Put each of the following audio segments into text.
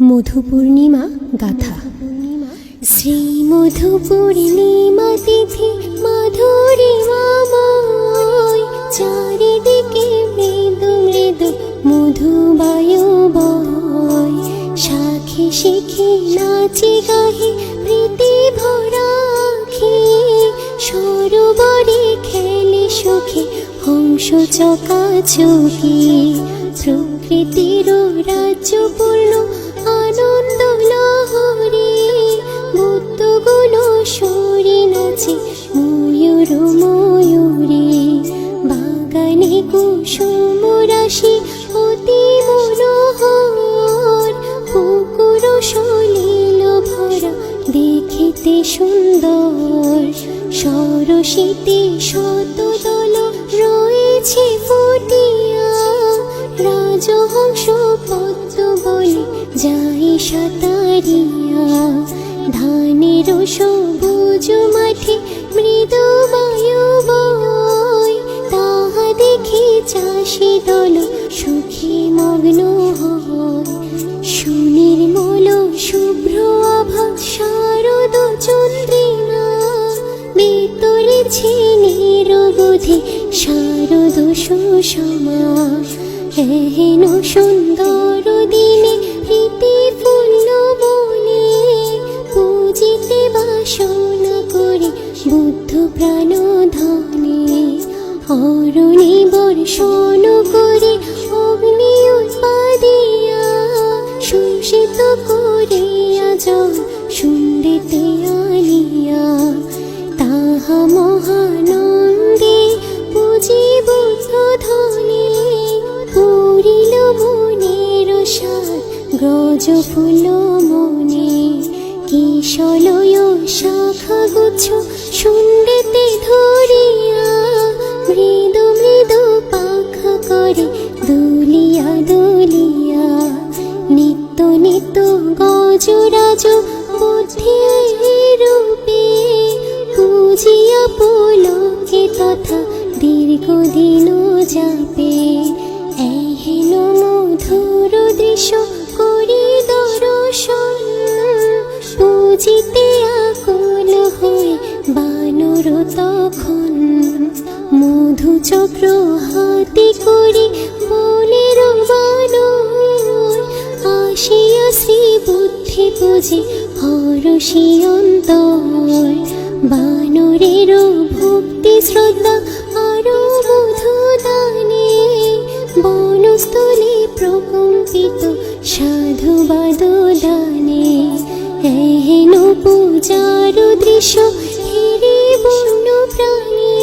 মধু পূর্ণিমা গাথা। শ্রী মধু পূর্ণিমা তিথি মাধুরীমাময়, চারিদিকে মৃদু মৃদু মধু বায়ু বয়। শাখে শিখে নাচে গাহে প্রীতি ভরা আঁখি, সরোবরে খেলে সুখে হংস চকাচকি। প্রকৃতির রাজ্য পূর্ণ আনন্দ লহরী, বুদ্ধগুলো সরি নাচে ময়ূর ময়ূরী। বাগানে কুসুম রাশি অতি মনোহর, পুকুর সলিল ভরা দেখিতে সুন্দর। সরস্বতী শতদল রয়েছে ফুটিয়া, রাজহংস পদ্ম বলে যাই সাঁতারিয়া। ধানের সবুজ মাঠে মৃদু বায়ু বয়, তাহা দেখে চাষি দল সুখে মগ্ন হয়। সুনির্মল শুভ্র আভা শারদ চন্দ্রিমা, বিতরেছে নিরবধি শারদ সুষমা। হেন সুন্দর দিনে প্রীতি ফুল্ল বনে, পূজিতে বাসনা করে বুদ্ধ প্রাণ ধনে। অরণি বর্ষণ করে অগ্নি উৎপাদিয়া, শোষিত করিয়া জল শুণ্ডিতে আনিয়া। তাহা মহানন্দে পুজি বুদ্ধ ধনে, পুরিল মনের সার গ্রজ ফুল মনে। কিশলয় শাখা গুচ্ছ শুণ্ডিতে ধরিয়া, মৃদু মৃদু পাখা করে দুলিয়া দুলিয়া। নিত্য নিত্য গজরাজ বুদ্ধি রূপে, পূজিয়া পুলকে তথা দীর্ঘদিন যাবে। এহেন মধুর দৃশ্য করি দর্শন, পূজিতে আকুল হয়ে বানর তখন। মধু চক্র হাতে করে বনের বানর, আসিয়া শ্রী বুদ্ধি পুজে হরষি অন্তর। বানরের ভক্তি শ্রদ্ধা আরো মধু দানে, বনস্থলে প্রকম্পিত সাধুবাদ দানে। হেন পূজার দৃশ্য হেরে বন্য প্রাণী,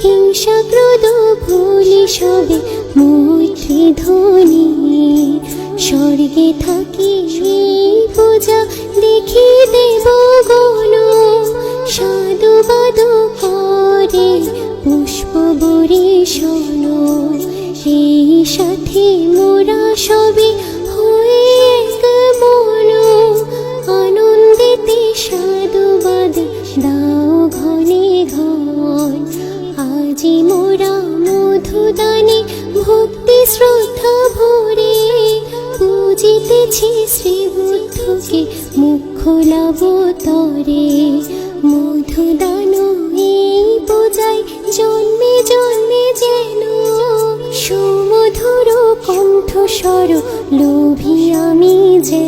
হিংসা ক্রোধ ভুলি সবে মৈত্রী ধ্বনি। স্বর্গে থাকি পূজা দেখি দেবগণ, সাধুবাদ করে পুষ্প বরিশন। এই সাথে মোরা সবে হয়ে এক মন, আনন্দিতে সাধুবাদ দাও ঘনে ঘন। আজি মোরা মধুদানে ভক্তি শ্রদ্ধা ভরে, পূজিতেছি শ্রী বুদ্ধকে মুখ্য লাভতরে। মধুদান এই পূজায় জন্মে জন্মে যেন, সুমধুর কণ্ঠস্বর লোভী আমি যে।